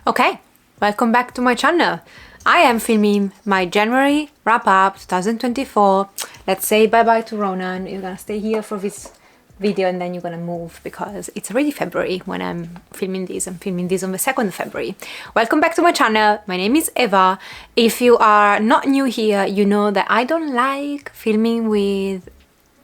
Okay, welcome back to my channel. I am filming my January wrap-up 2024. Let's say bye-bye to Ronan. You're gonna stay here for this video and then you're gonna move because it's already February when I'm filming this. I'm filming this on the 2nd of February. Welcome back to my channel. My name is Eva. If you are not new here, you know that I don't like filming with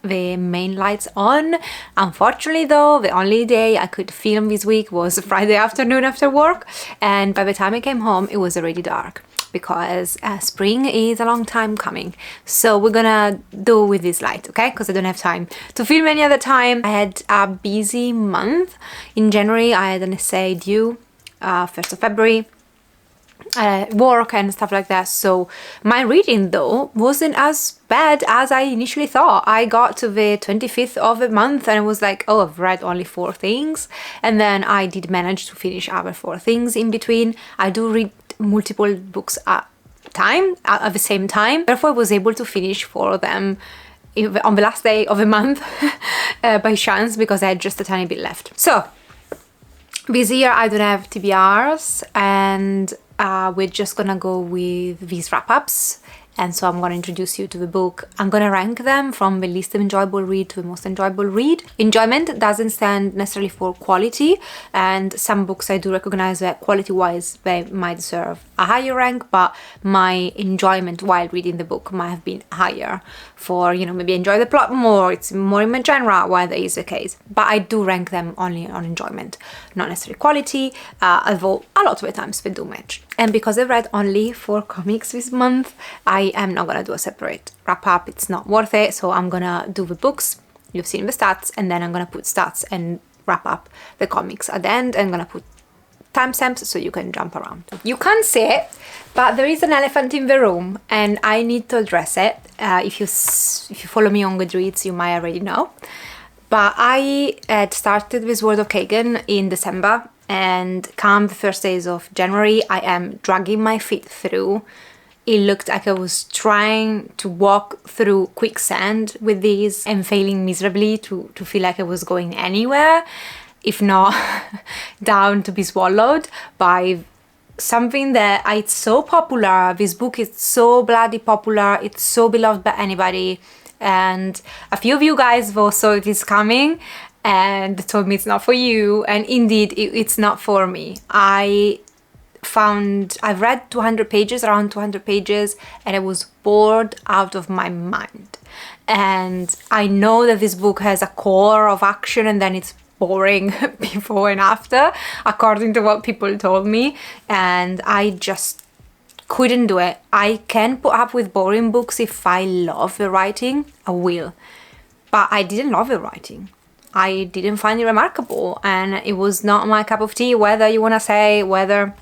the main lights on. Unfortunately though, the only day I could film this week was Friday afternoon after work, and by the time I came home it was already dark because spring is a long time coming. So we're gonna do with this light, okay? Because I don't have time to film any other time. I had a busy month. In January I had an essay due 1st of February. Work and stuff like that, so my reading though wasn't as bad as I initially thought. I got to the 25th of the month and I was like, oh, I've read only 4 things, and then I did manage to finish other 4 things in between. I do read multiple books at the same time, therefore I was able to finish 4 of them on the last day of the month by chance, because I had just a tiny bit left. So this year I don't have TBRs, and we're just gonna go with these wrap-ups, and so I'm gonna introduce you to the book. I'm gonna rank them from the least enjoyable read to the most enjoyable read. Enjoyment doesn't stand necessarily for quality, and some books I do recognize that quality-wise they might deserve a higher rank, but my enjoyment while reading the book might have been higher for, you know, maybe enjoy the plot more, it's more in my genre, while that is the case. But I do rank them only on enjoyment, not necessarily quality, although a lot of the times they do match. And because I read only 4 comics this month, I am not gonna do a separate wrap-up. It's not worth it, so I'm gonna do the books, you've seen the stats, and then I'm gonna put stats and wrap up the comics at the end. I'm gonna put timestamps so you can jump around. You can't see it, but there is an elephant in the room and I need to address it. If you follow me on Goodreads, you might already know. But I had started with World of Kagan in December, and come the first days of January, I am dragging my feet through. It looked like I was trying to walk through quicksand with these and failing miserably to feel like I was going anywhere, if not down to be swallowed by something that it's so popular. This book is so bloody popular, it's so beloved by anybody, and a few of you guys saw it is coming and told me it's not for you, and indeed it's not for me. I've read 200 pages, around 200 pages, and I was bored out of my mind. And I know that this book has a core of action and then it's boring before and after, according to what people told me, and I just couldn't do it. I can put up with boring books if I love the writing, I will, but I didn't love the writing. I didn't find it remarkable, and it was not my cup of tea, whether you want to say, whether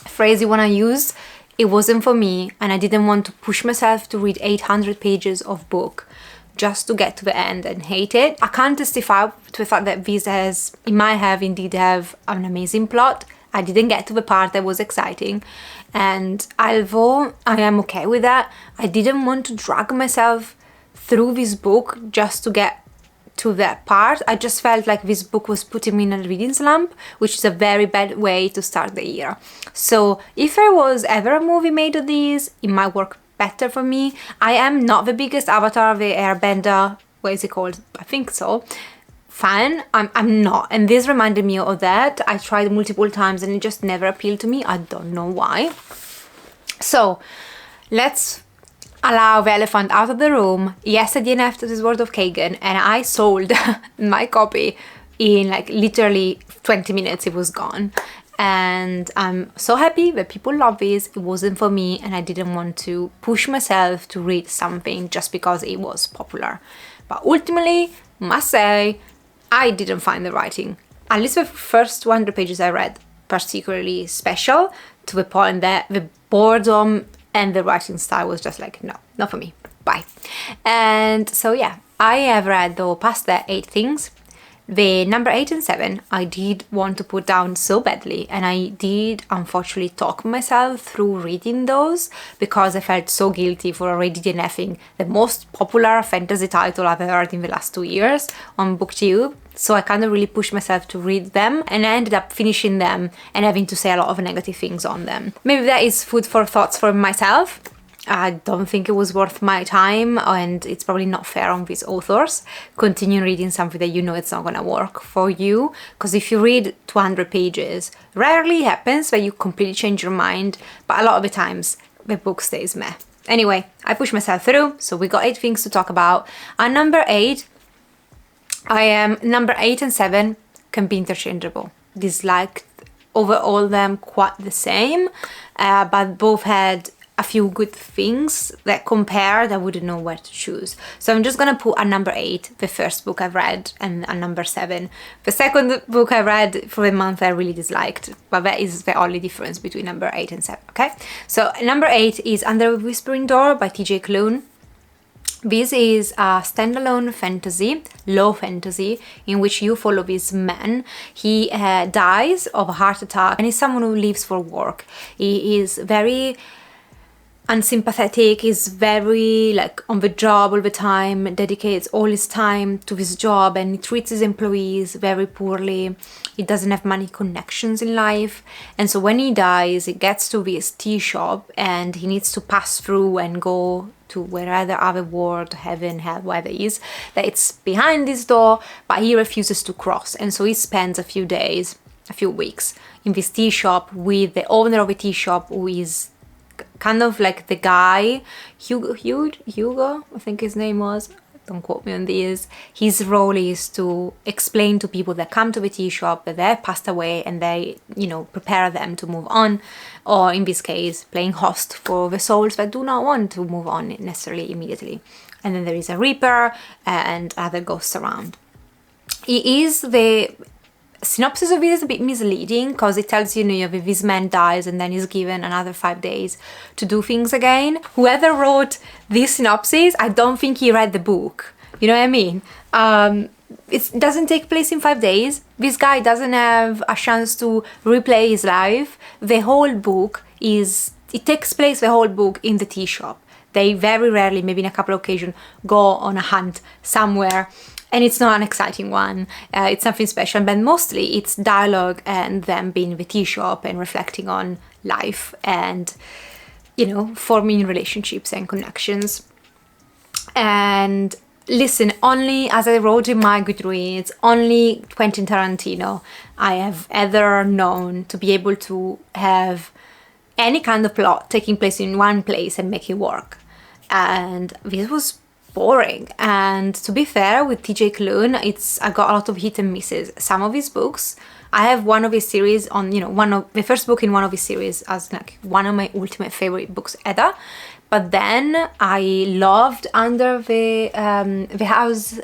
phrase you want to use. It wasn't for me, and I didn't want to push myself to read 800 pages of book just to get to the end and hate it. I can't testify to the fact that it might have indeed have an amazing plot. I didn't get to the part that was exciting, and although I am okay with that, I didn't want to drag myself through this book just to get to that part. I just felt like this book was putting me in a reading slump, which is a very bad way to start the year. So if there was ever a movie made of these, it might work better for me. I am not the biggest Avatar the Airbender, what is it called? I think so, fan. I'm not, and this reminded me of that. I tried multiple times and it just never appealed to me. I don't know why. So let's allow the elephant out of the room. Yes, I DNF'd this World of Kagan, and I sold my copy in like literally 20 minutes. It was gone, and I'm so happy that people love this. It wasn't for me, and I didn't want to push myself to read something just because it was popular. But ultimately, must say, I didn't find the writing, at least the first 100 pages I read, particularly special, to the point that the boredom and the writing style was just like, no, not for me, bye. And so yeah, I have read though past that 8 things, The number 8 and 7 I did want to put down so badly, and I did unfortunately talk myself through reading those because I felt so guilty for already DNFing the most popular fantasy title I've heard in the last 2 years on Booktube. So I kind of really pushed myself to read them, and I ended up finishing them and having to say a lot of negative things on them. Maybe that is food for thoughts for myself. I don't think it was worth my time, and it's probably not fair on these authors. Continue reading something that you know it's not gonna work for you, because if you read 200 pages, rarely happens that you completely change your mind, but a lot of the times the book stays meh. Anyway, I pushed myself through, so we got 8 things to talk about. And number 8, number 8 and 7 can be interchangeable. Disliked overall them quite the same, but both had a few good things that compared, I wouldn't know where to choose. So I'm just gonna put a number 8, the first book I've read, and a number 7. The second book I read for the month I really disliked, but that is the only difference between number 8 and 7, okay? So number 8 is Under a Whispering Door by TJ Klune. This is a standalone fantasy, low fantasy, in which you follow this man. He dies of a heart attack, and he's someone who lives for work. He is very unsympathetic, is very like on the job all the time, dedicates all his time to his job, and he treats his employees very poorly. He doesn't have many connections in life, and so when he dies, he gets to this tea shop and he needs to pass through and go to wherever other world, heaven, hell, whatever it is, that it's behind this door, but he refuses to cross. And so he spends a few days, a few weeks in this tea shop with the owner of a tea shop, who is kind of like the guy, Hugo, I think his name was, don't quote me on this. His role is to explain to people that come to the tea shop that they've passed away, and they, you know, prepare them to move on, or in this case, playing host for the souls that do not want to move on necessarily immediately. And then there is a reaper and other ghosts around. The synopsis of it is a bit misleading because it tells you, if this man dies and then he's given another 5 days to do things again. Whoever wrote this synopsis, I don't think he read the book. You know what I mean? It doesn't take place in 5 days. This guy doesn't have a chance to replay his life. The whole book takes place the whole book in the tea shop. They very rarely, maybe in a couple of occasions, go on a hunt somewhere. And it's not an exciting one, it's something special, but mostly it's dialogue and them being in the tea shop and reflecting on life and, forming relationships and connections. And listen, only, as I wrote in my Goodreads, only Quentin Tarantino I have ever known to be able to have any kind of plot taking place in one place and make it work. And this was boring. And to be fair, with TJ Klune, I got a lot of hit and misses. Some of his books, I have one of his series on, the first book in one of his series as like one of my ultimate favorite books ever. But then I loved Under the House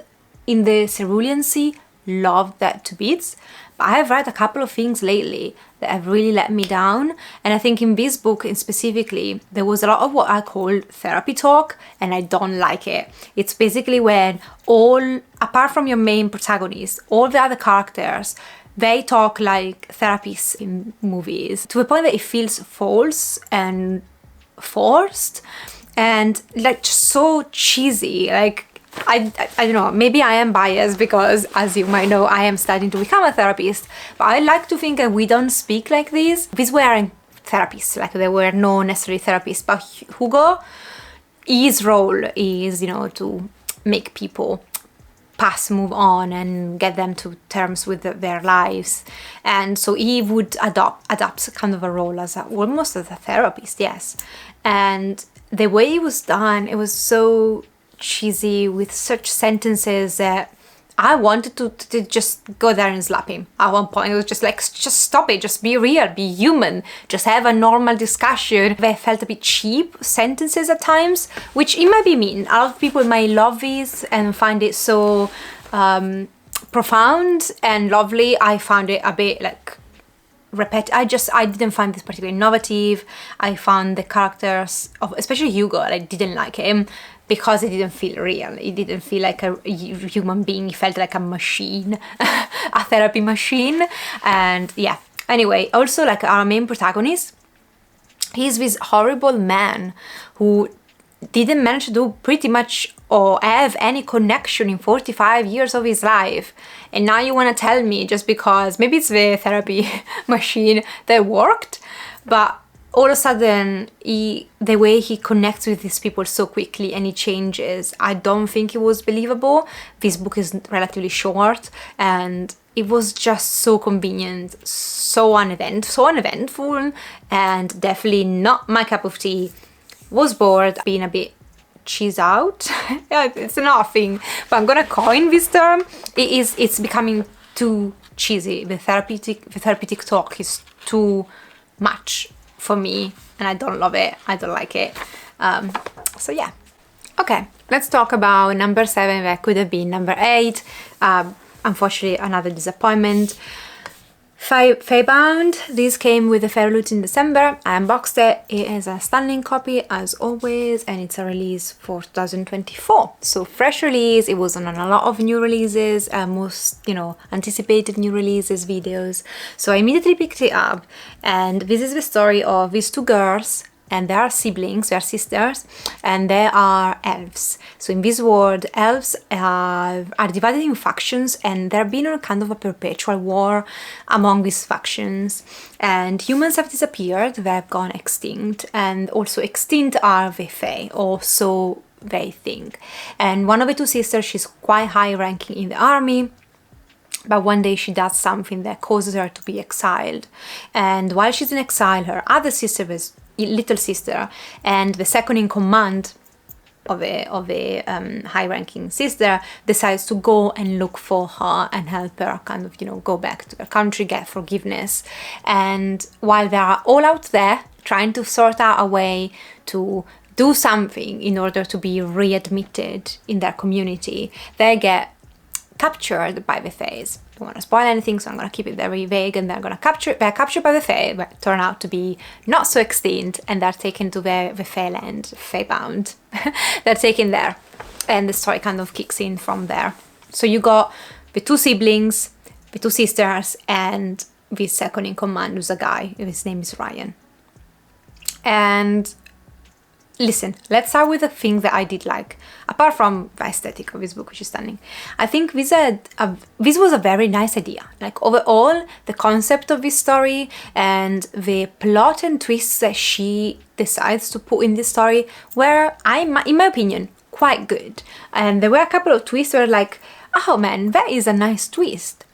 in the Cerulean Sea, loved that to bits. But I have read a couple of things lately that have really let me down, and I think in this book specifically there was a lot of what I call therapy talk, and I don't like it. It's basically when apart from your main protagonist, all the other characters, they talk like therapists in movies, to the point that it feels false and forced and like just so cheesy. Like I don't know, maybe I am biased because, as you might know, I am studying to become a therapist, but I like to think that we don't speak like this. These weren't therapists, like there were no necessarily therapists, but Hugo, his role is, to make people move on and get them to terms with their lives. And so he would adapt kind of a role as almost as a therapist, yes. And the way it was done, it was so cheesy with such sentences that I wanted to just go there and slap him. At one point it was just like, just stop it, just be real, be human, just have a normal discussion. They felt a bit cheap sentences at times, which it might be mean. A lot of people might love these and find it so profound and lovely. I found it a bit like I didn't find this particularly innovative. I found the characters of, especially Hugo, I didn't like him. because it didn't feel real. It didn't feel like a human being. It felt like a machine, a therapy machine. And yeah, anyway, also like our main protagonist, he's this horrible man who didn't manage to do pretty much or have any connection in 45 years of his life. And now you want to tell me just because maybe it's the therapy machine that worked, but all of a sudden the way he connects with these people so quickly and he changes, I don't think it was believable. This book is relatively short and it was just so convenient, so uneventful, and definitely not my cup of tea. Was bored, being a bit cheese out. Yeah, it's nothing, but I'm gonna coin this term. It's becoming too cheesy. The therapeutic talk is too much for me, and I don't love it. I don't like it. So yeah. Okay, let's talk about number 7 that could have been number 8. Unfortunately, another disappointment. Faybound. This came with the Fair Loot in December. I unboxed it. It is a stunning copy as always, and it's a release for 2024. So fresh release. It was on a lot of new releases, most anticipated new releases videos. So I immediately picked it up, and this is the story of these 2 girls. And they are siblings, they are sisters, and they are elves. So in this world, elves are divided in factions, and there have been a kind of a perpetual war among these factions. And humans have disappeared, they have gone extinct, and also extinct are the Fae, or so they think. And one of the 2 sisters, she's quite high ranking in the army, but one day she does something that causes her to be exiled. And while she's in exile, her other sister, was little sister, and the second in command of a high-ranking sister, decides to go and look for her and help her kind of go back to her country, get forgiveness. And while they are all out there trying to sort out a way to do something in order to be readmitted in their community, they get captured by the Faes. Don't want to spoil anything, so I'm going to keep it very vague. And they're captured by the Fae, but turn out to be not so extinct, and they're taken to the Faeland, Faybound. They're taken there, and the story kind of kicks in from there. So you got the 2 siblings, the 2 sisters, and the second in command, who's a guy. His name is Ryan. And listen, let's start with the thing that I did like, apart from the aesthetic of this book, which is stunning. I think this was a very nice idea. Like overall, the concept of this story and the plot and twists that she decides to put in this story were, in my opinion, quite good. And there were a couple of twists where like, oh man, that is a nice twist.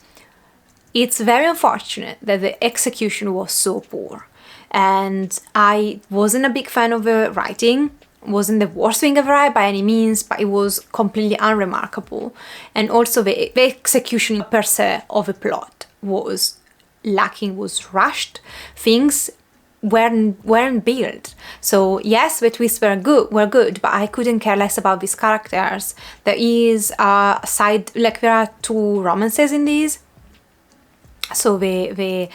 It's very unfortunate that the execution was so poor. And I wasn't a big fan of the writing. Wasn't the worst thing ever read by any means, but it was completely unremarkable. And also the execution per se of the plot was lacking, was rushed. Things weren't built. So yes, the twists were good, but I couldn't care less about these characters. There is a side, like there are 2 romances in these. So the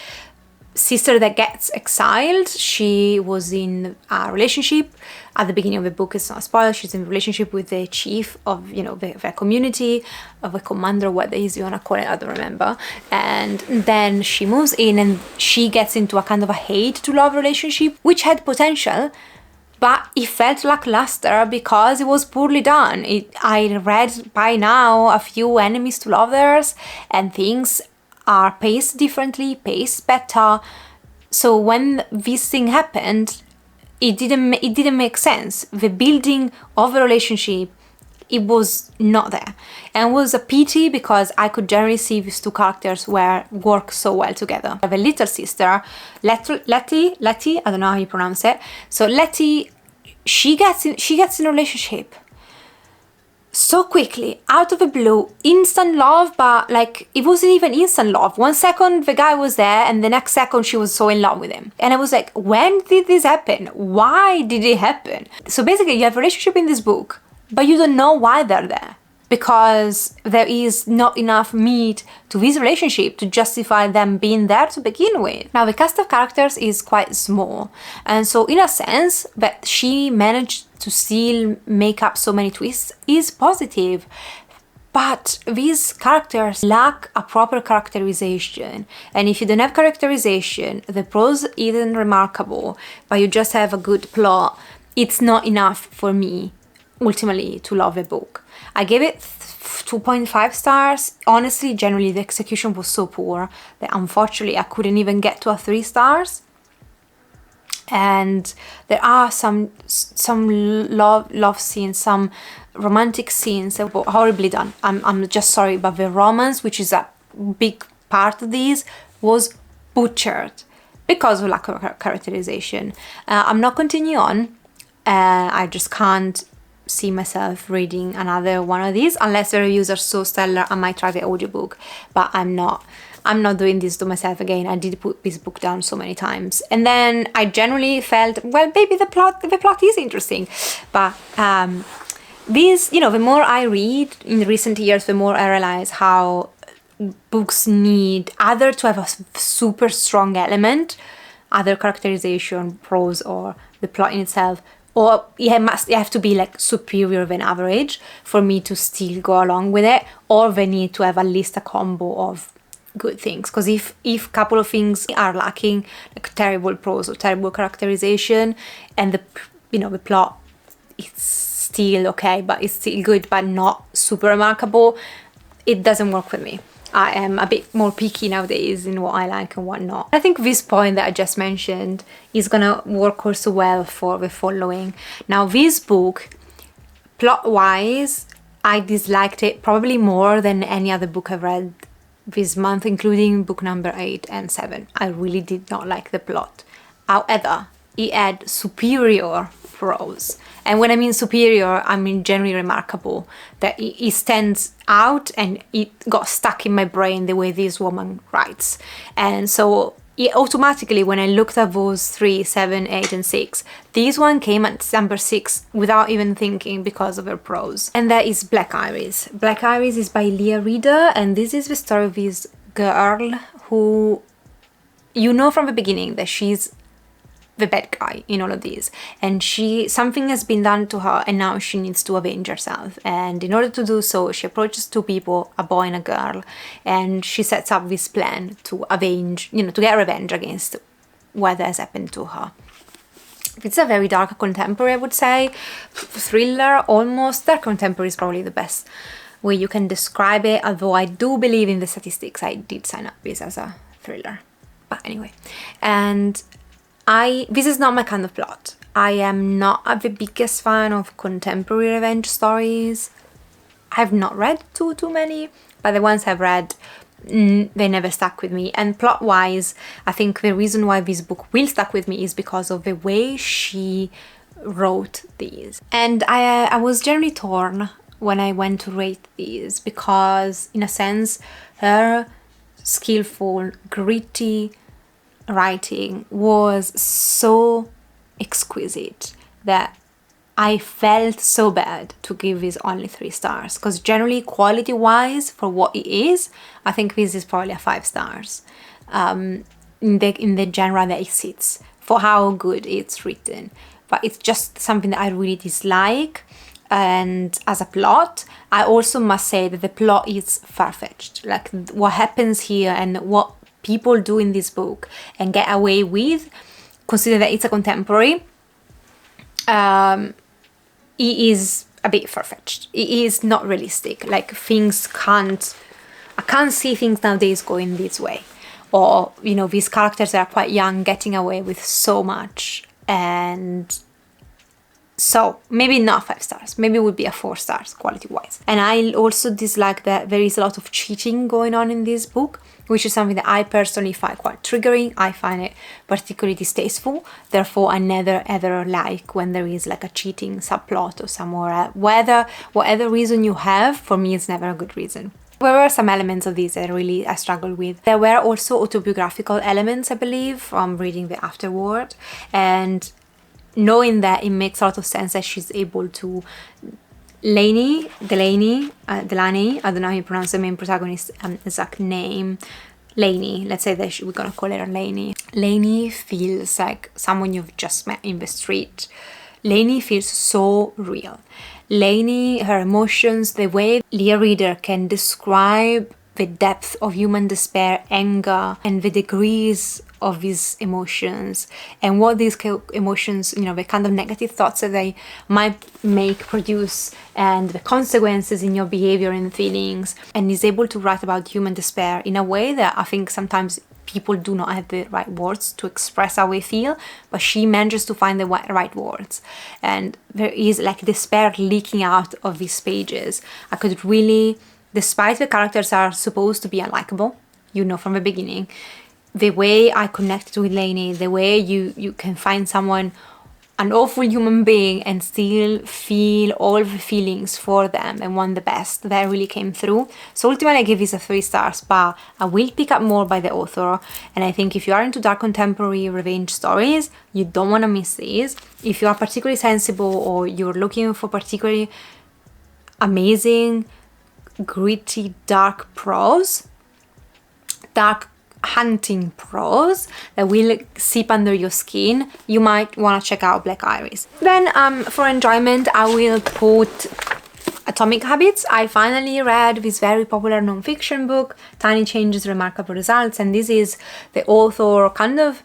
sister that gets exiled, she was in a relationship at the beginning of the book. It's not a spoiler. She's in a relationship with the chief of their community, of a commander, what it is you want to call it, I don't remember. And then she moves in and she gets into a kind of a hate to love relationship, which had potential, but it felt lackluster because it was poorly done. I read by now a few enemies to lovers, and things are paced differently, paced better. So when this thing happened, it didn't make sense. The building of a relationship, it was not there, and it was a pity because I could generally see these 2 characters work so well together. The little sister, Letty, I don't know how you pronounce it. So Letty, she gets in a relationship so quickly, out of the blue, instant love, but like it wasn't even instant love. 1 second the guy was there, and the next second she was so in love with him. And I was like, when did this happen? Why did it happen? So basically you have a relationship in this book, but you don't know why they're there, because there is not enough meat to this relationship to justify them being there to begin with. Now the cast of characters is quite small, and so in a sense that she managed to still make up so many twists is positive. But these characters lack a proper characterization. And if you don't have characterization, the prose isn't remarkable, but you just have a good plot, it's not enough for me, ultimately, to love a book. I gave it 2.5 stars. Honestly, generally, the execution was so poor that unfortunately I couldn't even get to a 3 stars. And there are some love scenes, some romantic scenes that were horribly done. I'm just sorry, but the romance, which is a big part of these, was butchered because of lack of characterization. I'm not continuing on. I just can't see myself reading another one of these unless the reviews are so stellar. I might try the audiobook, but I'm not doing this to myself again. I did put this book down so many times, and then I generally felt, well, maybe the plot is interesting, but these, you know, the more I read in recent years, the more I realize how books need either to have a super strong element, either characterization, prose, or the plot in itself, or you have to be like superior than average for me to still go along with it, or they need to have at least a combo of good things. Because if a couple of things are lacking, like terrible prose or terrible characterization, and the plot, it's still okay, but it's still good but not super remarkable, it doesn't work with me. I am a bit more picky nowadays in what I like and what not. I think this point that I just mentioned is gonna work also well for the following. Now, this book, plot-wise, I disliked it probably more than any other book I've read this month, including book number 8 and 7. I really did not like the plot. However, it had superior prose. And when I mean superior, I mean generally remarkable. That it stands out and it got stuck in my brain the way this woman writes. And so it automatically, when I looked at those 3, 7, 8 and 6, this one came at number 6 without even thinking because of her prose. And that is Black Iris. Black Iris is by Leah Reader, and this is the story of this girl who, you know from the beginning that she's the bad guy in all of these, and something has been done to her, and now she needs to avenge herself. And in order to do so, she approaches 2 people, a boy and a girl, and she sets up this plan to avenge, to get revenge against what has happened to her. It's a very dark contemporary, I would say, thriller almost. Dark contemporary is probably the best way you can describe it, although I do believe in the statistics I did sign up this as a thriller. But anyway, and this is not my kind of plot. I am not the biggest fan of contemporary revenge stories. I've not read too many, but the ones I've read, they never stuck with me. And plot-wise, I think the reason why this book will stuck with me is because of the way she wrote these. And I was generally torn when I went to rate these, because in a sense, her skillful, gritty writing was so exquisite that I felt so bad to give this only 3 stars, because generally, quality wise, for what it is, I think this is probably a 5 stars in the genre that it sits, for how good it's written. But it's just something that I really dislike. And as a plot, I also must say that the plot is far-fetched. Like what happens here and what people do in this book and get away with, consider that it's a contemporary, it is a bit far-fetched. It is not realistic. Like I can't see things nowadays going this way, or these characters that are quite young getting away with so much. And so maybe not 5 stars, maybe it would be a 4 stars quality wise. And I also dislike that there is a lot of cheating going on in this book, which is something that I personally find quite triggering. I find it particularly distasteful. Therefore, I never ever like when there is like a cheating subplot or somewhere. Whatever reason you have, for me, it's never a good reason. There were some elements of these that I struggled with. There were also autobiographical elements, I believe, from reading the afterword, and knowing that it makes a lot of sense that she's able to Delaney, I don't know how you pronounce the main protagonist's exact name. Lainey, let's say that we're gonna call her Lainey. Lainey feels like someone you've just met in the street. Lainey feels so real. Lainey, her emotions, the way the reader can describe the depth of human despair, anger, and the degrees of these emotions, and what these emotions, the kind of negative thoughts that they might produce, and the consequences in your behavior and feelings, and is able to write about human despair in a way that I think sometimes people do not have the right words to express how we feel, but she manages to find the right words, and there is like despair leaking out of these pages. I could really, despite the characters are supposed to be unlikable, from the beginning, the way I connected with Lainey, the way you can find someone, an awful human being, and still feel all the feelings for them and want the best, that really came through. So ultimately I give this a 3 stars, but I will pick up more by the author, and I think if you are into dark contemporary revenge stories, you don't want to miss these. If you are particularly sensible, or you're looking for particularly amazing, gritty, dark prose, dark hunting prose that will seep under your skin, you might want to check out Black Iris. Then for enjoyment, I will put Atomic Habits. I finally read this very popular non-fiction book, Tiny Changes, Remarkable Results, and this is the author kind of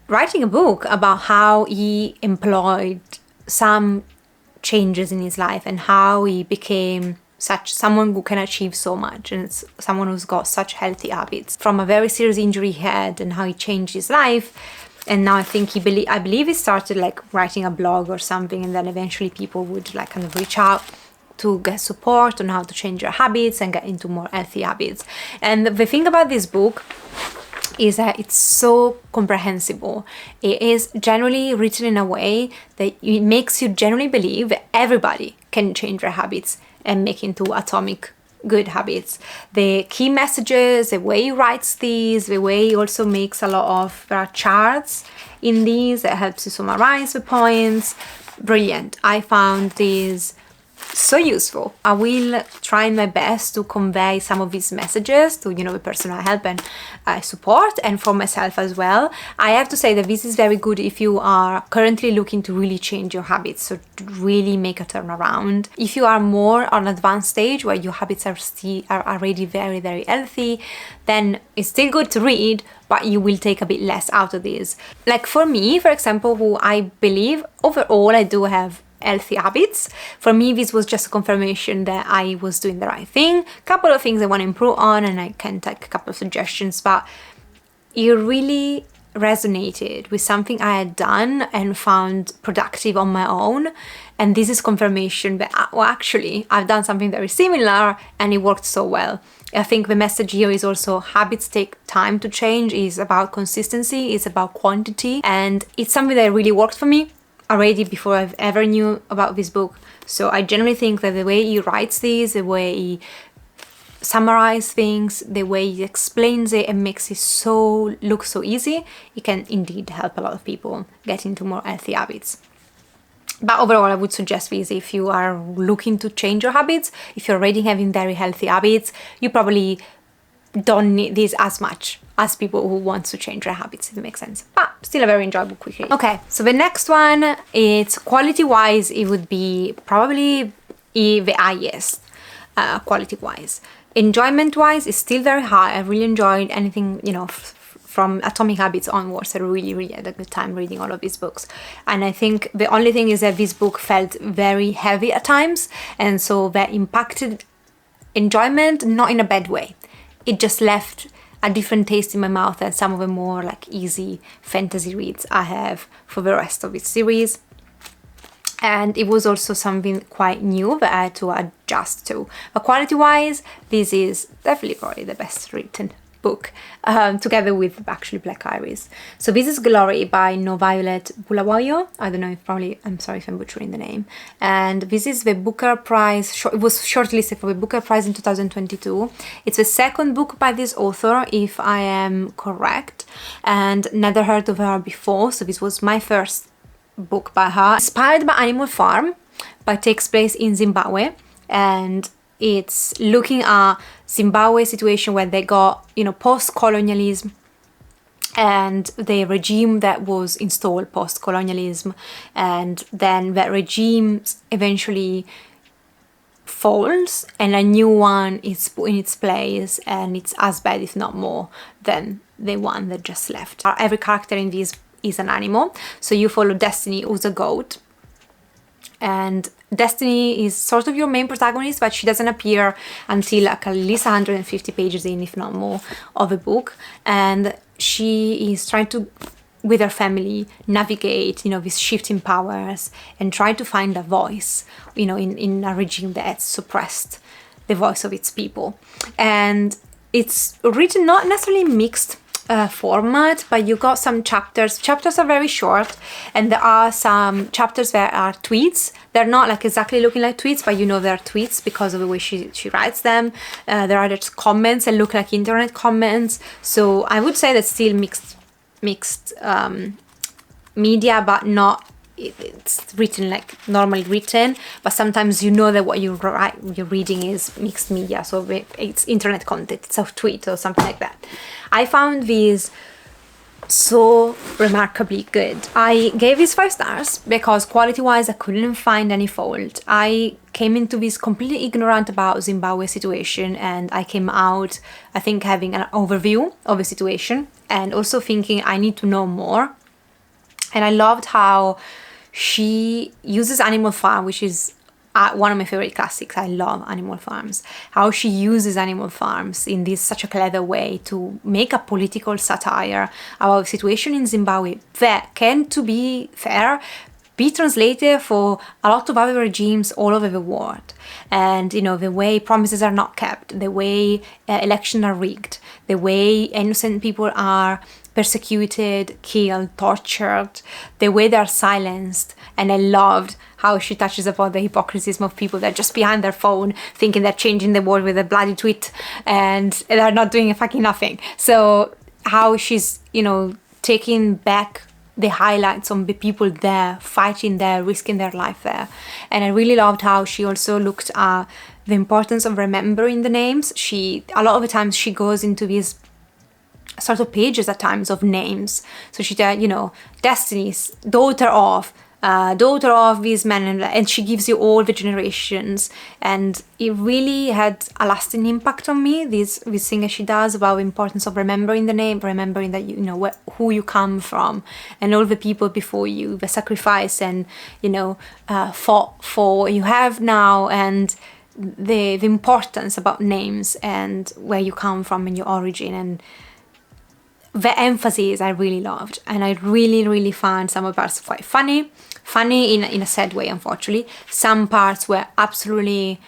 writing a book about how he employed some changes in his life and how he became someone who can achieve so much, and it's someone who's got such healthy habits from a very serious injury he had, and how he changed his life. And now I think I believe he started like writing a blog or something, and then eventually people would like kind of reach out to get support on how to change your habits and get into more healthy habits. And the thing about this book is that it's so comprehensible. It is generally written in a way that it makes you generally believe that everybody can change their habits and make into atomic good habits. The key messages, the way he writes these, the way he also makes a lot of, there are charts in these that helps you summarize the points. Brilliant. I found these so useful. I will try my best to convey some of these messages to the person I help and I support, and for myself as well. I have to say that this is very good if you are currently looking to really change your habits, so to really make a turnaround. If you are more on an advanced stage where your habits are already very, very healthy, then it's still good to read, but you will take a bit less out of this. Like for me, for example, who I believe overall I do have healthy habits. For me, this was just a confirmation that I was doing the right thing. A couple of things I want to improve on, and I can take a couple of suggestions, but it really resonated with something I had done and found productive on my own. And this is confirmation that, well, actually, I've done something very similar and it worked so well. I think the message here is also habits take time to change. It's about consistency, it's about quantity, and it's something that really worked for me already before I've ever knew about this book. So I generally think that the way he writes these, the way he summarizes things, the way he explains it and makes it look so easy, it can indeed help a lot of people get into more healthy habits. But overall, I would suggest this if you are looking to change your habits. If you're already having very healthy habits, you probably don't need this as much as people who want to change their habits, if it makes sense. But still a very enjoyable quick read. Okay, so the next one, it's quality-wise, it would be probably the highest quality-wise. Enjoyment-wise, it's still very high. I really enjoyed anything, from Atomic Habits onwards. I really had a good time reading all of these books. And I think the only thing is that this book felt very heavy at times, and so that impacted enjoyment, not in a bad way. It just left a different taste in my mouth than some of the more like easy fantasy reads I have for the rest of this series. And it was also something quite new that I had to adjust to. But quality-wise, this is definitely probably the best written book, together with actually Black Iris. So this is Glory by No Violet Bulawayo. I don't know if I'm sorry if I'm butchering the name. And this is the Booker Prize, it was shortlisted for the Booker Prize in 2022. It's the second book by this author, if I am correct, and never heard of her before, so this was my first book by her. Inspired by Animal Farm, but takes place in Zimbabwe, and it's looking at Zimbabwe situation where they got, post-colonialism, and the regime that was installed post-colonialism, and then that regime eventually falls and a new one is put in its place, and it's as bad if not more than the one that just left. Every character in this is an animal, so you follow Destiny, who's a goat, and Destiny is sort of your main protagonist, but she doesn't appear until like at least 150 pages in, if not more, of a book, and she is trying to, with her family, navigate, you know, these shifting powers and try to find a voice, you know, in a regime that suppressed the voice of its people. And it's written not necessarily mixed format, but you got some chapters. Chapters are very short, and there are some chapters that are tweets. They're not like exactly looking like tweets, but you know they're tweets because of the way she writes them. There are just comments that look like internet comments. So I would say that's still mixed media, but not, it's written like normally written, but sometimes you know that what you're reading is mixed media, so it's internet content, it's a tweet or something like that. I found these so remarkably good. I gave this 5 stars because quality wise I couldn't find any fault. I came into this completely ignorant about Zimbabwe situation, and I came out, I think, having an overview of the situation and also thinking I need to know more. And I loved how she uses Animal Farm, which is one of my favorite classics. I love Animal Farms. How she uses Animal Farms in this such a clever way to make a political satire about the situation in Zimbabwe that can, to be fair, be translated for a lot of other regimes all over the world. And you know, the way promises are not kept, the way elections are rigged, the way innocent people are persecuted, killed, tortured, the way they are silenced. And I loved how she touches upon the hypocrisy of people that are just behind their phone thinking they're changing the world with a bloody tweet, and they're not doing fucking nothing. So how she's, you know, taking back the highlights on the people there, fighting there, risking their life there. And I really loved how she also looked at the importance of remembering the names. A lot of the times she goes into these sort of pages at times of names. So she said, you know, Destiny's daughter of these men, and she gives you all the generations, and it really had a lasting impact on me, this thing that she does about the importance of remembering the name, remembering that you know who you come from, and all the people before you, the sacrifice, and you know, fought for what you have now, and the importance about names and where you come from and your origin. And the emphasis I really loved, and I really found some of the parts quite funny in a sad way, unfortunately. Some parts were absolutely,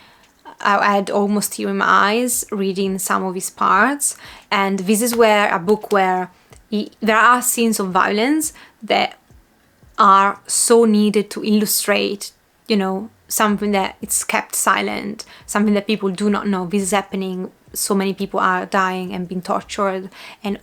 I had almost tears in my eyes reading some of his parts. And this is where a book where there are scenes of violence that are so needed to illustrate, you know, something that it's kept silent, something that people do not know. This is happening. So many people are dying and being tortured, and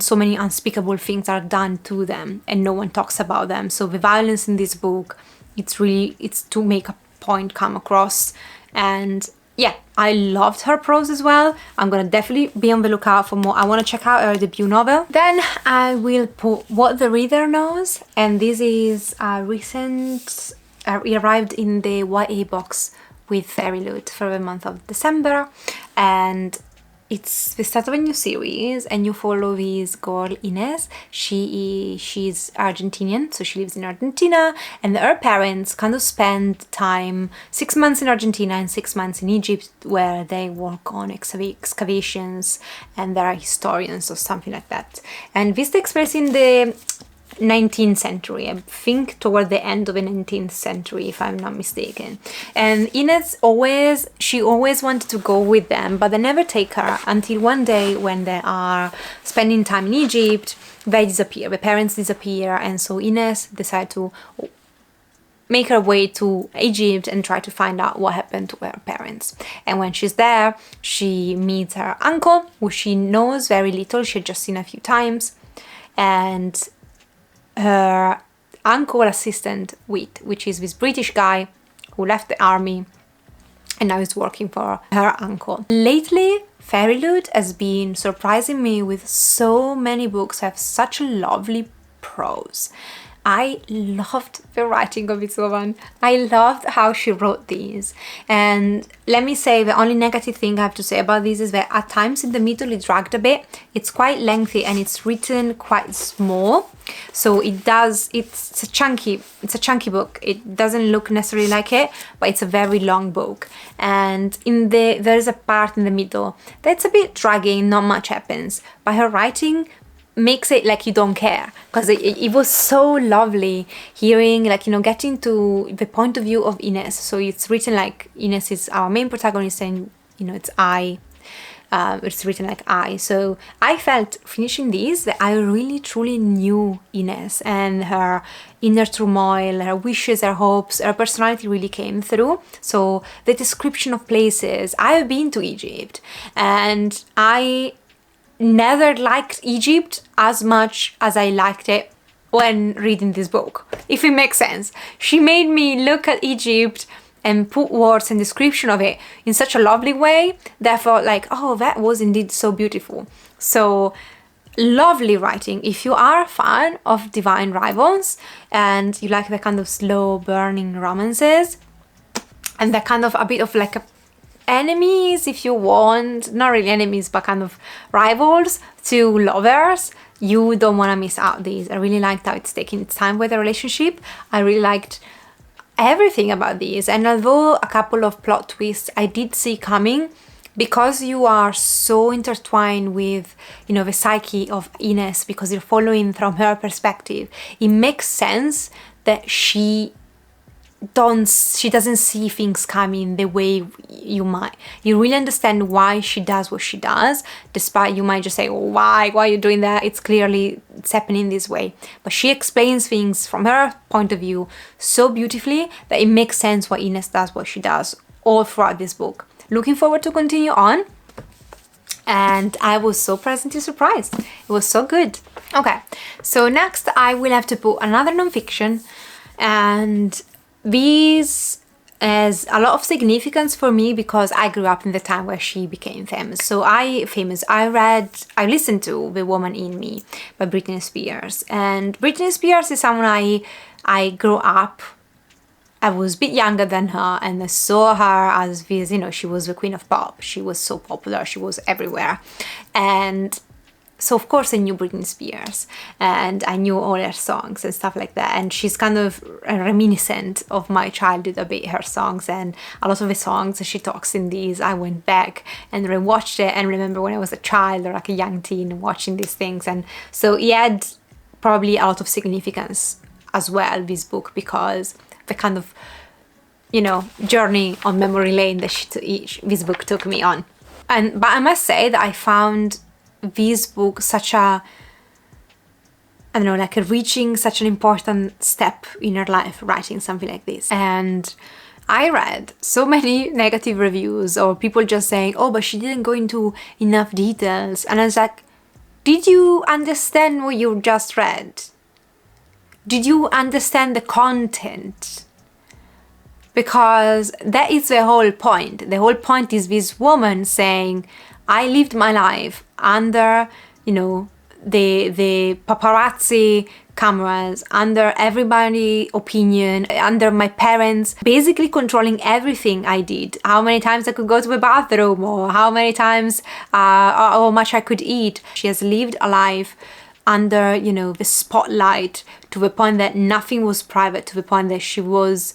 so many unspeakable things are done to them, and no one talks about them. So the violence in this book, it's to make a point come across. And yeah, I loved her prose as well. I'm gonna definitely be on the lookout for more. I want to check out her debut novel. Then I will put What the Reader Knows, and this is a recent, it arrived in the YA box with Fairy Loot for the month of December, and it's the start of a new series, and you follow this girl Ines. She's Argentinian, so she lives in Argentina, and her parents kind of spend time 6 months in Argentina and 6 months in Egypt, where they work on excavations, and they're historians or something like that. And this takes place in the 19th century, I think toward the end of the 19th century, if I'm not mistaken. And Ines always wanted to go with them, but they never take her until one day when they are spending time in Egypt, they disappear, the parents disappear, and so Ines decides to make her way to Egypt and try to find out what happened to her parents. And when she's there, she meets her uncle, who she knows very little, she had just seen a few times, and her uncle assistant which is this British guy who left the army and now is working for her uncle. Lately, Fairyloot has been surprising me with so many books that have such a lovely prose. I loved the writing of this woman. I loved how she wrote these. And let me say, the only negative thing I have to say about this is that at times in the middle it dragged a bit. It's quite lengthy and it's written quite small. So it's a chunky book. It doesn't look necessarily like it, but it's a very long book. And there's a part in the middle that's a bit dragging, not much happens. But her writing makes it like you don't care, because it was so lovely hearing, like, you know, getting to the point of view of Ines. So it's written like Ines is our main protagonist, and you know, it's written like I. So I felt finishing this that I really truly knew Ines and her inner turmoil, her wishes, her hopes, her personality really came through. So the description of places, I have been to Egypt and I never liked Egypt as much as I liked it when reading this book, if it makes sense. She made me look at Egypt and put words and description of it in such a lovely way that I felt like, oh, that was indeed so beautiful. So lovely writing. If you are a fan of Divine Rivals and you like the kind of slow burning romances and that kind of a bit of like a enemies, if you want, not really enemies, but kind of rivals to lovers, you don't want to miss out these. I really liked how it's taking its time with the relationship. I really liked everything about these, and although a couple of plot twists I did see coming, because you are so intertwined with, you know, the psyche of Ines, because you're following from her perspective, it makes sense that she doesn't see things coming the way you might. You really understand why she does what she does, despite you might just say, oh, why are you doing that? It's happening this way. But she explains things from her point of view so beautifully that it makes sense why Ines does what she does all throughout this book. Looking forward to continue on. And I was so pleasantly surprised. It was so good. Okay, so next I will have to put another nonfiction, and this has a lot of significance for me because I grew up in the time where she became famous. So I listened to The Woman in Me by Britney Spears. And Britney Spears is someone I grew up, I was a bit younger than her, and I saw her as this, you know, she was the queen of pop. She was so popular, she was everywhere. And so of course I knew Britney Spears and I knew all her songs and stuff like that, and she's kind of reminiscent of my childhood a bit, her songs, and a lot of the songs she talks in these, I went back and rewatched it and remember when I was a child or like a young teen watching these things. And so it had probably a lot of significance as well, this book, because the kind of, you know, journey on memory lane that this book took me on. But I must say that I found this book such a, I don't know, like reaching such an important step in her life, writing something like this. And I read so many negative reviews or people just saying, oh, but she didn't go into enough details. And I was like, did you understand what you just read? Did you understand the content? Because that is the whole point. The whole point is this woman saying, I lived my life under, you know, the paparazzi cameras, under everybody's opinion, under my parents, basically controlling everything I did. How many times I could go to the bathroom, or how many times, how much I could eat. She has lived a life under, you know, the spotlight, to the point that nothing was private, to the point that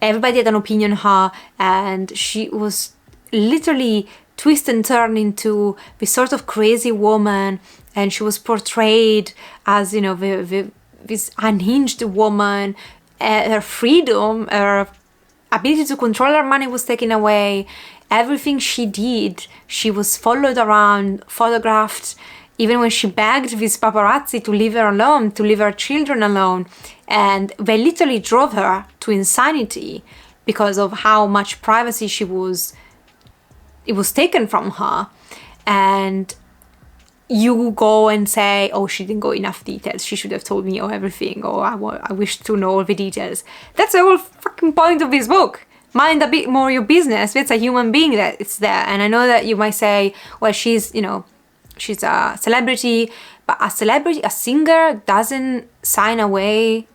everybody had an opinion on her, and she was literally twist and turn into this sort of crazy woman, and she was portrayed as, you know, this unhinged woman. Her freedom, her ability to control her money was taken away. Everything she did, she was followed around, photographed, even when she begged this paparazzi to leave her alone, to leave her children alone. And they literally drove her to insanity because of how much privacy it was taken from her. And you go and say, oh, she didn't go enough details, she should have told me everything, or I wish to know all the details. That's the whole fucking point of this book. mind a bit more your business. It's a human being that it's there. And I know that you might say, well, she's, you know, she's a celebrity, but a celebrity, a singer doesn't sign away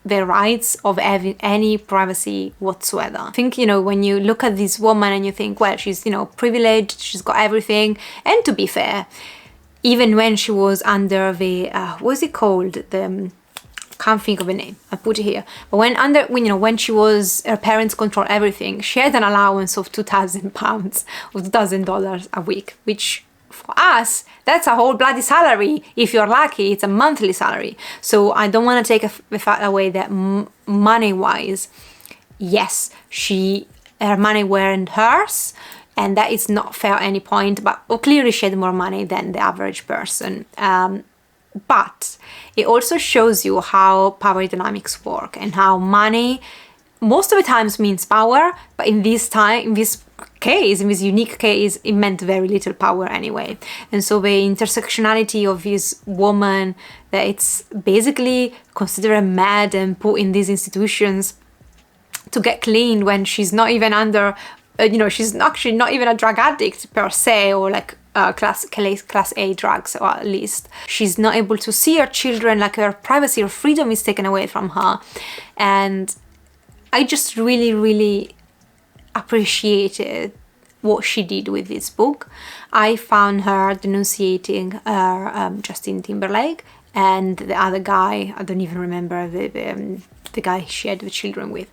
the rights of having any privacy whatsoever. I think, you know, when you look at this woman and you think, well, she's, you know, privileged, she's got everything. And to be fair, even when she was under the, what's it called? The, can't think of a name, I put it here. But when she was, her parents control everything, she had an allowance of £2,000 or $2,000 a week, which for us, that's a whole bloody salary. If you're lucky, it's a monthly salary. So I don't want to take the fact away that money-wise, yes, her money weren't hers, and that is not fair at any point, but clearly she had more money than the average person. But it also shows you how power dynamics work and how money most of the times means power, but in this unique case, it meant very little power anyway. And so the intersectionality of this woman, that it's basically considered mad and put in these institutions to get clean when she's not even under, she's actually not even a drug addict per se, or like class A drugs, or at least she's not able to see her children, like her privacy or freedom is taken away from her. And I just really, really appreciated what she did with this book. I found her denunciating her Justin Timberlake and the other guy, I don't even remember the guy she had the children with.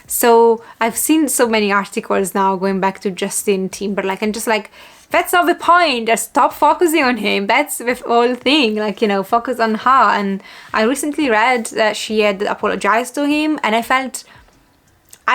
So I've seen so many articles now going back to Justin Timberlake and just like, that's not the point, just stop focusing on him, that's the whole thing, like, you know, focus on her. And I recently read that she had apologized to him, and I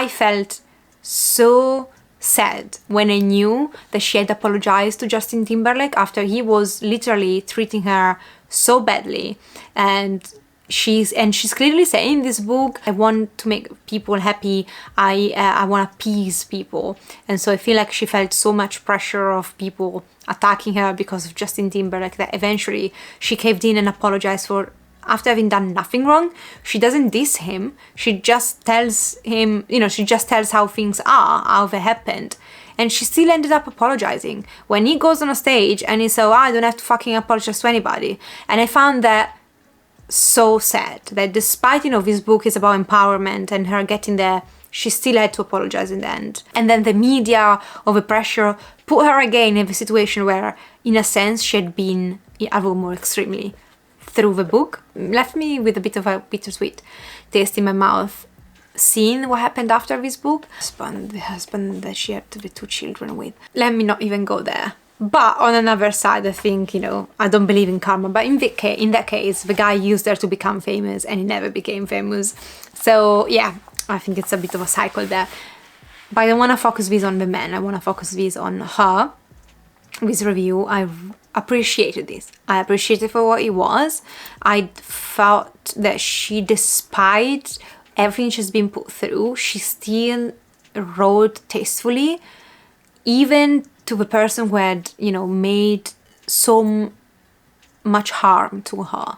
felt so sad when I knew that she had apologized to Justin Timberlake after he was literally treating her so badly. And she's clearly saying in this book, I want to make people happy, I want to appease people. And so I feel like she felt so much pressure of people attacking her because of Justin Timberlake that eventually she caved in and apologized for, after having done nothing wrong. She doesn't diss him, she just tells him, she just tells how things are, how they happened. And she still ended up apologizing. When he goes on a stage and he says, I don't have to fucking apologize to anybody. And I found that so sad, that despite, this book is about empowerment and her getting there, she still had to apologize in the end. And then the media or the pressure put her again in the situation where, in a sense, she had been even more extremely through the book. Left me with a bit of a bittersweet taste in my mouth, seeing what happened after this book. The husband that she had the 2 children with. Let me not even go there. But on another side, I think, I don't believe in karma, but in that case, the guy used her to become famous and he never became famous. So yeah, I think it's a bit of a cycle there. But I don't want to focus this on the man, I want to focus this on her. This review, I appreciated this. I appreciated it for what it was. I felt that she, despite everything she's been put through, she still wrote tastefully, even to the person who had, made so much harm to her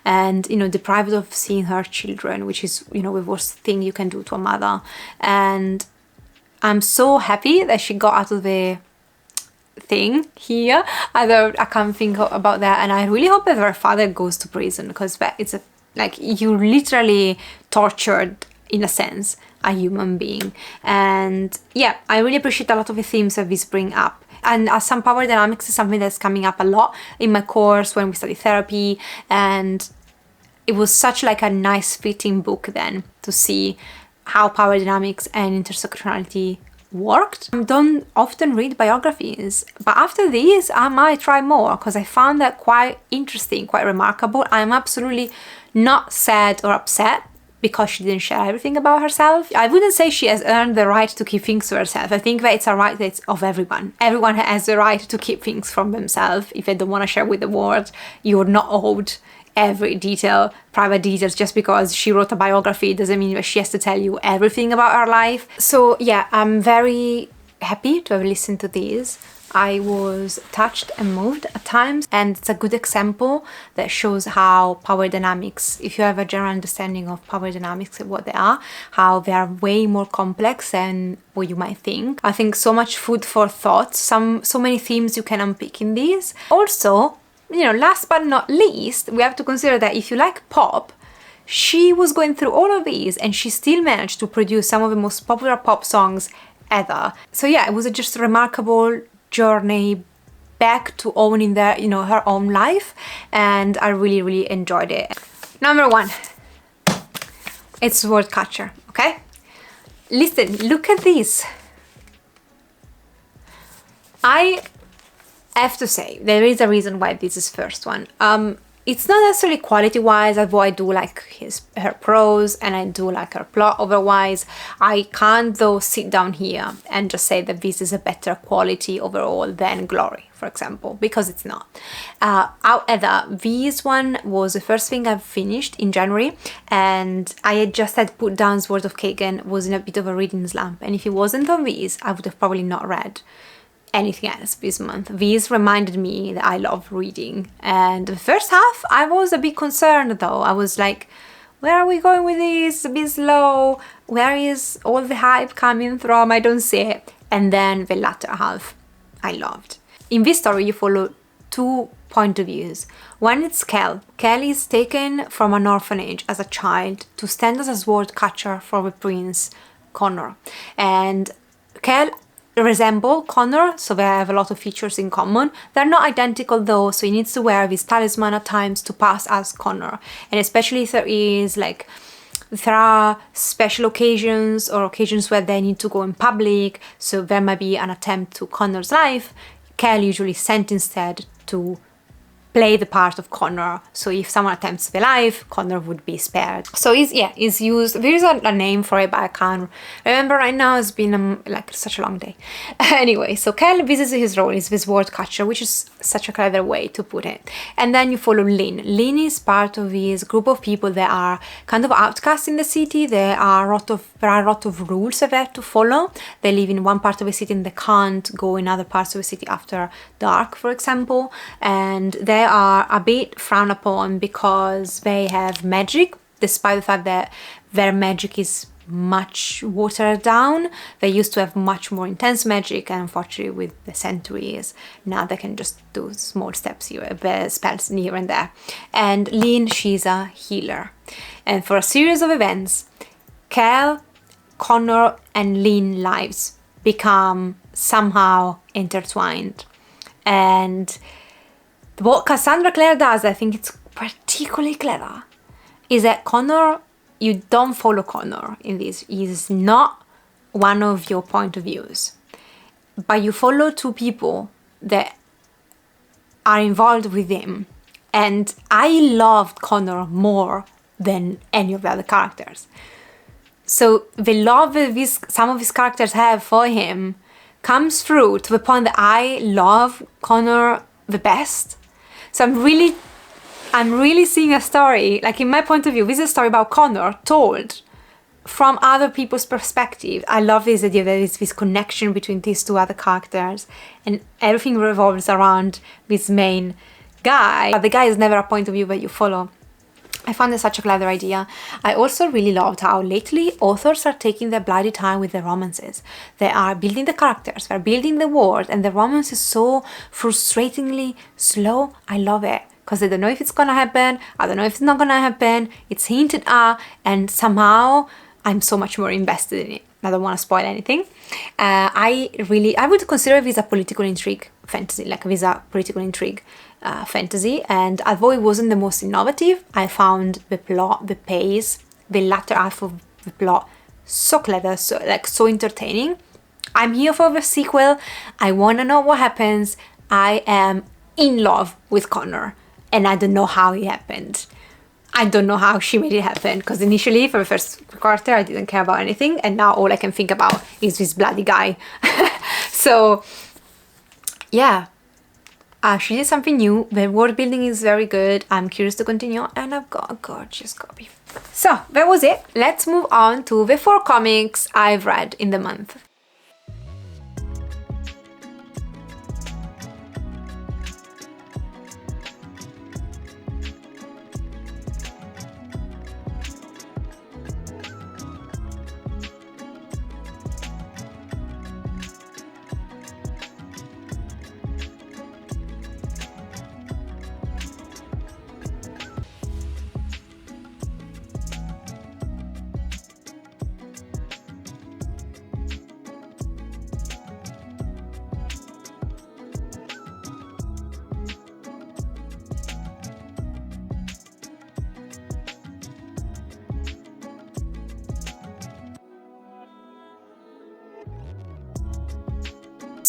and, deprived of seeing her children, which is, the worst thing you can do to a mother. And I'm so happy that she got out of the thing here. I can't think about that. And I really hope that her father goes to prison, because it's you literally tortured, in a sense, a human being. And yeah, I really appreciate a lot of the themes that this bring up. And some power dynamics is something that's coming up a lot in my course when we study therapy, and it was such like a nice fitting book then to see how power dynamics and intersectionality worked. I don't often read biographies, but after these I might try more, because I found that quite interesting, quite remarkable. I'm absolutely not sad or upset because she didn't share everything about herself. I wouldn't say she has earned the right to keep things to herself. I think that it's a right that's of everyone. Everyone has the right to keep things from themselves. If they don't want to share with the world, you're not owed every detail, private details. Just because she wrote a biography doesn't mean that she has to tell you everything about her life. So yeah, I'm very happy to have listened to this. I was touched and moved at times, and it's a good example that shows how power dynamics, if you have a general understanding of power dynamics and what they are, how they are way more complex than what you might think. I think so much food for thought, so many themes you can unpick in these. Also, you know, last but not least, we have to consider that if you like pop, she was going through all of these and she still managed to produce some of the most popular pop songs ever. So yeah, it was just a remarkable journey back to owning their, you know, her own life, and I really enjoyed it. Number 1, it's word catcher. Okay, listen, look at this. I have to say there is a reason why this is first one. It's not necessarily quality wise, although I do like her prose and I do like her plot. Otherwise, I can't though sit down here and just say that this is a better quality overall than Glory, for example, because it's not. However, this one was the first thing I've finished in January, and I had just had put down Sword of Kagan, was in a bit of a reading slump, and if it wasn't on these, I would have probably not read anything else this month. These reminded me that I love reading, and the first half I was a bit concerned though. I was like, where are we going with this? It's a bit slow. Where is all the hype coming from? I don't see it. And then the latter half I loved. In this story you follow 2 point of views. One is Kel. Kel is taken from an orphanage as a child to stand as a sword catcher for the prince Connor, and Kel resemble Connor, so they have a lot of features in common. They're not identical though, so he needs to wear his talisman at times to pass as Connor, and especially if there are special occasions or occasions where they need to go in public, so there might be an attempt to Connor's life. Kel usually sent instead to play the part of Connor, so if someone attempts the life, Connor would be spared. So he's used, there is a name for it but I can't remember right now. It's been like such a long day. Anyway, so Kel, this is his role, is this word catcher, which is such a clever way to put it. And then you follow Lynn. Lynn is part of this group of people that are kind of outcasts in the city. There are a lot of rules that they have to follow. They live in one part of the city and they can't go in other parts of the city after dark, for example, and they are a bit frowned upon because they have magic, despite the fact that their magic is much watered down. They used to have much more intense magic, and unfortunately with the centuries now they can just do small spells here and there. And Lynn, she's a healer, and for a series of events, Kel, Connor and Lynn lives become somehow intertwined. And what Cassandra Clare does, I think it's particularly clever, is that Connor, you don't follow Connor in this. He's not one of your point of views, but you follow 2 people that are involved with him. And I loved Connor more than any of the other characters. So the love that some of his characters have for him comes through to the point that I love Connor the best. So I'm really seeing a story, like in my point of view, this is a story about Connor told from other people's perspective. I love this idea that there's this connection between these 2 other characters and everything revolves around this main guy, but the guy is never a point of view that you follow. I found it such a clever idea. I also really loved how lately authors are taking their bloody time with their romances. They are building the characters, they're building the world, and the romance is so frustratingly slow. I love it, because I don't know if it's gonna happen, I don't know if it's not gonna happen, it's hinted at, and somehow I'm so much more invested in it. I don't want to spoil anything. I would consider this a political intrigue fantasy, like this a political intrigue fantasy, and although it wasn't the most innovative, I found the plot, the pace, the latter half of the plot so clever, so entertaining. I'm here for the sequel. I want to know what happens. I am in love with Connor, and I don't know how it happened. I don't know how she made it happen, because initially for the first quarter I didn't care about anything, and now all I can think about is this bloody guy. So yeah, she did something new. The world building is very good. I'm curious to continue, and I've got a gorgeous copy. So that was it. Let's move on to the 4 comics I've read in the month.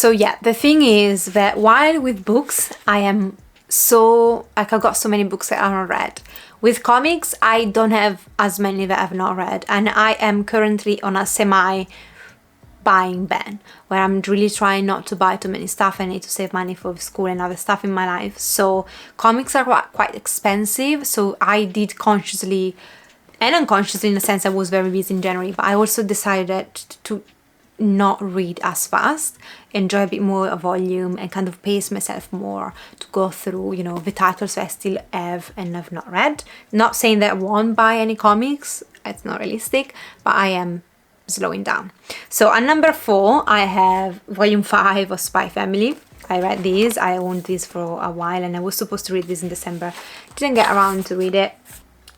So yeah, the thing is that while with books, I am so, like, I've got so many books that I haven't read. With comics, I don't have as many that I've not read, and I am currently on a semi-buying ban, where I'm really trying not to buy too many stuff. I need to save money for school and other stuff in my life. So comics are quite expensive, so I did consciously and unconsciously, in a sense, I was very busy in January, but I also decided to not read as fast, enjoy a bit more volume, and kind of pace myself more to go through, you know, the titles I still have and have not read. Not saying that I won't buy any comics, it's not realistic, but I am slowing down. So at number 4, I have volume 5 of Spy Family. I read these, I owned these for a while, and I was supposed to read this in December. Didn't get around to read it.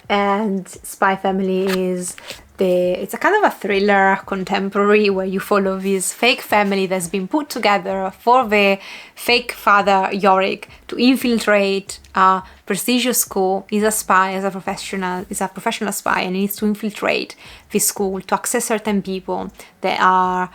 And Spy Family is it's a kind of a thriller contemporary where you follow this fake family that's been put together for the fake father Yorick to infiltrate a prestigious school. He's a spy, he's a professional spy, and he needs to infiltrate this school to access certain people that are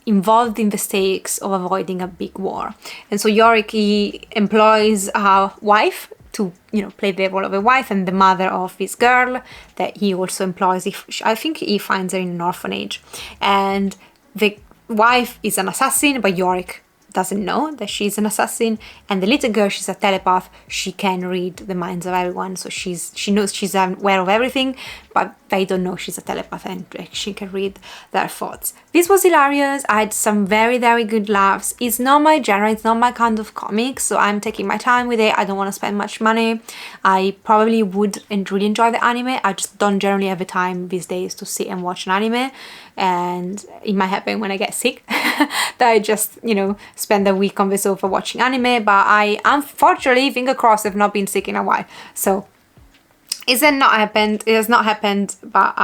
involved in the stakes of avoiding a big war. And so Yorick, he employs a wife to, you know, play the role of a wife, and the mother of this girl that he also employs. I think he finds her in an orphanage, and the wife is an assassin, but Yorick doesn't know that she's an assassin. And the little girl, she's a telepath. She can read the minds of everyone, so she knows, she's aware of everything, but they don't know she's a telepath, and she can read their thoughts. This was hilarious. I had some very, very good laughs. It's not my genre, it's not my kind of comic, so I'm taking my time with it. I don't want to spend much money. I probably would really enjoy the anime. I just don't generally have the time these days to sit and watch an anime, and it might happen when I get sick that I just, you know, spend a week on the sofa watching anime. But I, unfortunately, finger crossed, have not been sick in a while. So it has not happened, but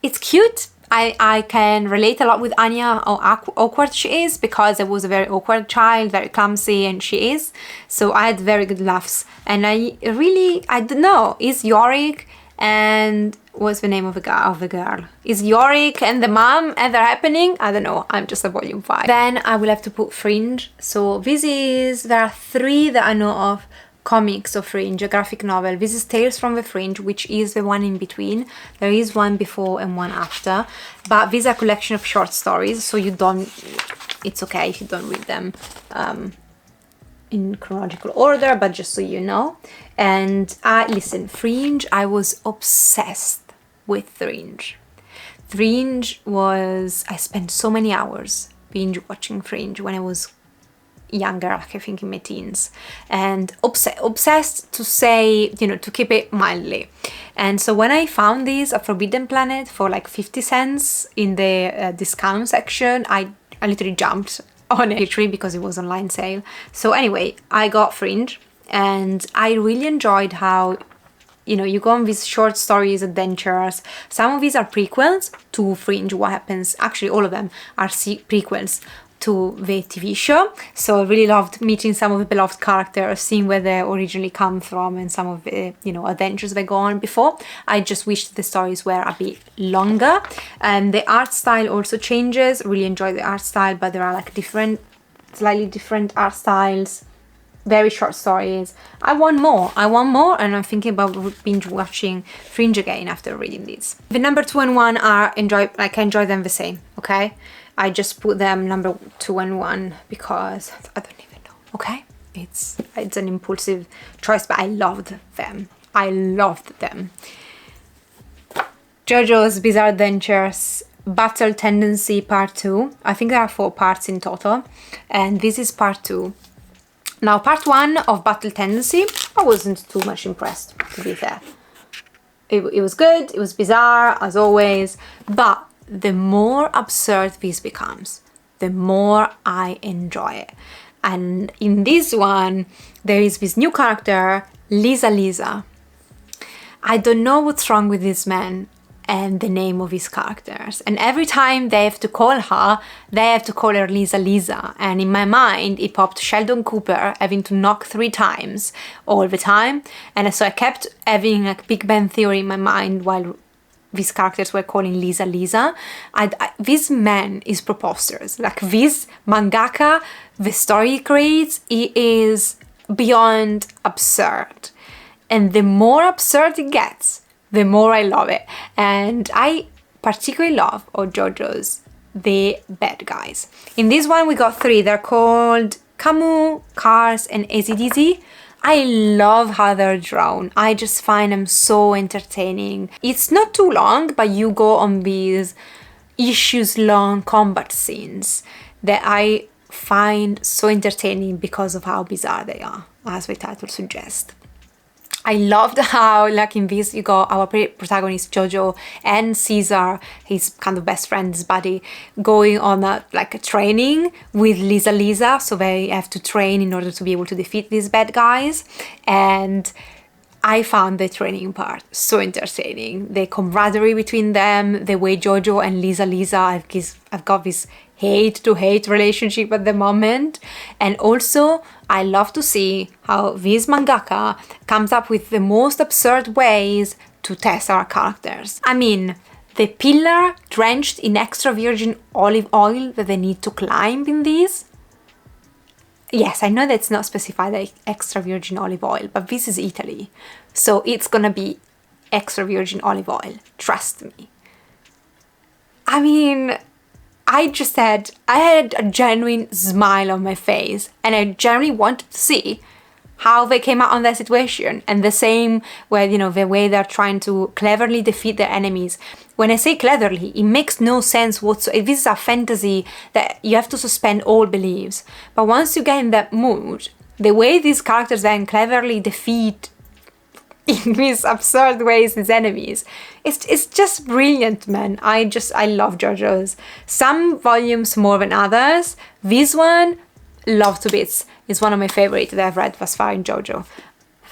it's cute. I can relate a lot with Anya, how awkward she is, because I was a very awkward child, very clumsy, and she is. So I had very good laughs. And I don't know, is Yorick and what's the name of the girl? Is Yorick and the mom ever happening? I don't know, I'm just a volume 5. Then I will have to put Fringe. So there are 3 that I know of. Comics of Fringe, a graphic novel. This is Tales from the Fringe, which is the one in between. There is one before and one after, but these are a collection of short stories, so it's okay if you don't read them in chronological order, but just so you know. And listen, Fringe, I was obsessed with Fringe. I spent so many hours binge watching Fringe when I was younger, like I think in my teens, and obsessed, to say, you know, to keep it mildly. And so when I found these A Forbidden Planet for like 50 cents in the discount section, I literally jumped on it, literally, because it was online sale. So anyway, I got Fringe, and I really enjoyed how, you know, you go on these short stories, adventures. Some of these are prequels to Fringe. What happens, actually all of them are prequels to the TV show. So I really loved meeting some of the beloved characters, seeing where they originally come from, and some of the, you know, adventures they go on before. I just wish the stories were a bit longer. And the art style also changes. Really enjoy the art style, but there are like slightly different art styles. Very short stories. I want more, and I'm thinking about binge watching Fringe again after reading these. The number 2 and 1 I enjoy them the same, okay? I just put them number 2 and 1 because I don't even know, okay? It's an impulsive choice, but I loved them. JoJo's Bizarre Adventures Battle Tendency Part 2. I think there are 4 parts in total, and this is Part 2. Now, Part 1 of Battle Tendency, I wasn't too much impressed, to be fair. It was good, it was bizarre, as always, but the more absurd this becomes, the more I enjoy it. And in this one, there is this new character, Lisa. I don't know what's wrong with this man and the name of his characters. And every time they have to call her, they have to call her Lisa. And in my mind, it popped Sheldon Cooper having to knock 3 times all the time. And so I kept having like Big Bang Theory in my mind while these characters were calling Lisa. This man is preposterous. Like, this mangaka, the story he creates, he is beyond absurd. And the more absurd it gets, the more I love it. And I particularly love JoJo's the bad guys. In this one we got 3. They're called Camus, Cars, and AZDZ. I love how they're drawn. I just find them so entertaining. It's not too long, but you go on these issues-long combat scenes that I find so entertaining because of how bizarre they are, as the title suggests. I loved how, like in this, you got our protagonist Jojo and Caesar, his kind of best friend, his buddy, going on a training with Lisa. So they have to train in order to be able to defeat these bad guys. And I found the training part so entertaining. The camaraderie between them, the way Jojo and Lisa, I've got this hate-to-hate relationship at the moment. And also, I love to see how this mangaka comes up with the most absurd ways to test our characters. I mean, the pillar drenched in extra virgin olive oil that they need to climb in these. Yes, I know that's not specified like extra virgin olive oil, but this is Italy. So it's gonna be extra virgin olive oil, trust me. I mean, I had a genuine smile on my face, and I genuinely wanted to see how they came out on that situation. And the same where, the way they're trying to cleverly defeat their enemies. When I say cleverly, it makes no sense whatsoever. This is a fantasy that you have to suspend all beliefs. But once you get in that mood, the way these characters then cleverly defeat in these absurd ways his enemies, it's just brilliant, man. I love JoJo's. Some volumes more than others. This one, love to bits. It's one of my favorites that I've read thus far in JoJo.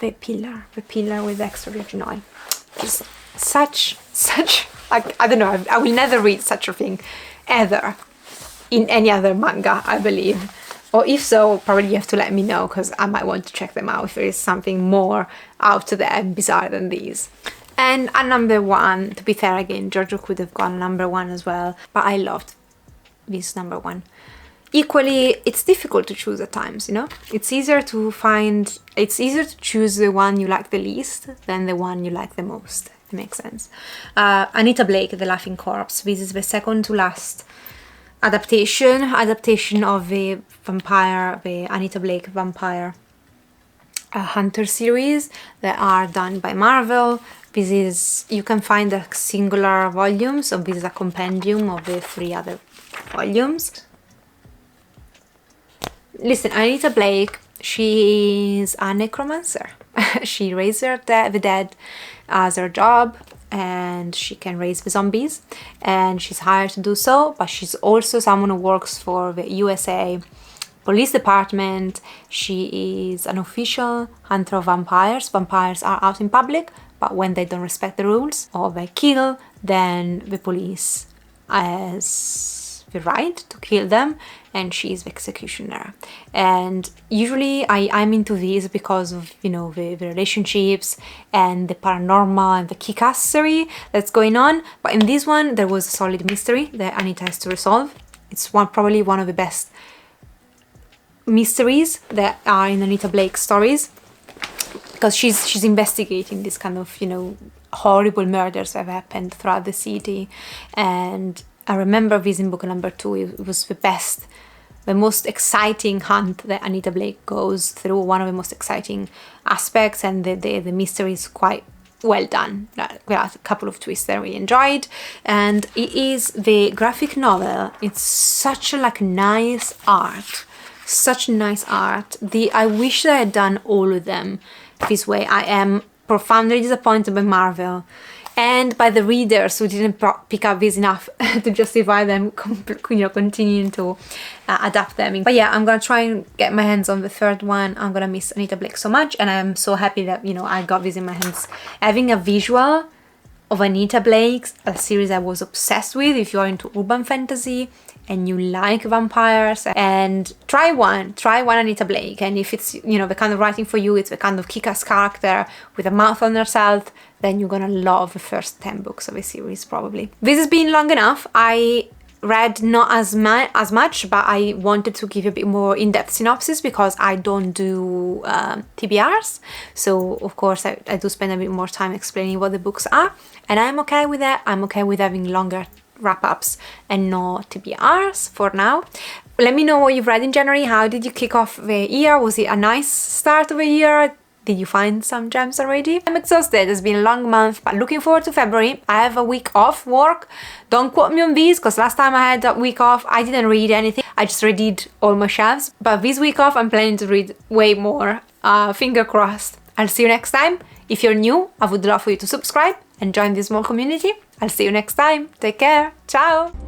The pillar with extra virgin oil. Just such I don't know, I will never read such a thing ever in any other manga, I believe. Or if so, probably you have to let me know, because I might want to check them out if there is something more out there and bizarre than these. And a number 1, to be fair again, JoJo could have gone number 1 as well, but I loved this number 1. Equally, it's difficult to choose at times, It's easier to choose the one you like the least than the one you like the most. It makes sense. Anita Blake, The Laughing Corpse. This is the second to last adaptation of the Anita Blake Vampire Hunter series that are done by Marvel. You can find a singular volume, so this is a compendium of the 3 other volumes. Listen, Anita Blake, she is a necromancer. She raises the dead as her job, and she can raise the zombies, and she's hired to do so, but she's also someone who works for the USA Police Department. She is an official hunter of vampires. Vampires are out in public, but when they don't respect the rules or they kill, then the police has the right to kill them, and she's the executioner. And usually I'm into these because of, the relationships and the paranormal and the kickassery that's going on. But in this one, there was a solid mystery that Anita has to resolve. It's probably one of the best mysteries that are in Anita Blake stories, because she's investigating this kind of, horrible murders that have happened throughout the city. And I remember this in book number 2. It was the most exciting hunt that Anita Blake goes through, one of the most exciting aspects, and the mystery is quite well done. We had a couple of twists that we enjoyed, and it is the graphic novel. It's such a nice art, such nice art. I wish that I had done all of them this way. I am profoundly disappointed by Marvel and by the readers who didn't pick up this enough to justify them continuing to adapt them. But yeah, I'm gonna try and get my hands on the 3rd one. I'm gonna miss Anita Blake so much, and I'm so happy that I got this in my hands. Having a visual of Anita Blake's, a series I was obsessed with if you're into urban fantasy and you like vampires. And try one Anita Blake, and if it's, you know, the kind of writing for you, it's the kind of kick-ass character with a mouth on herself, then you're gonna love the first 10 books of a series probably. This has been long enough. I read not as much, but I wanted to give you a bit more in-depth synopsis because I don't do TBRs, so of course I do spend a bit more time explaining what the books are, and I'm okay with that. I'm okay with having longer wrap-ups and no TBRs for now. Let me know what you've read in January. How did you kick off the year? Was it a nice start of the year? Did you find some gems already? I'm exhausted, it's been a long month, but looking forward to February. I have a week off work. Don't quote me on these, because last time I had that week off, I didn't read anything. I just redid all my shelves. But this week off, I'm planning to read way more. Finger crossed. I'll see you next time. If you're new, I would love for you to subscribe and join this small community. I'll see you next time. Take care. Ciao.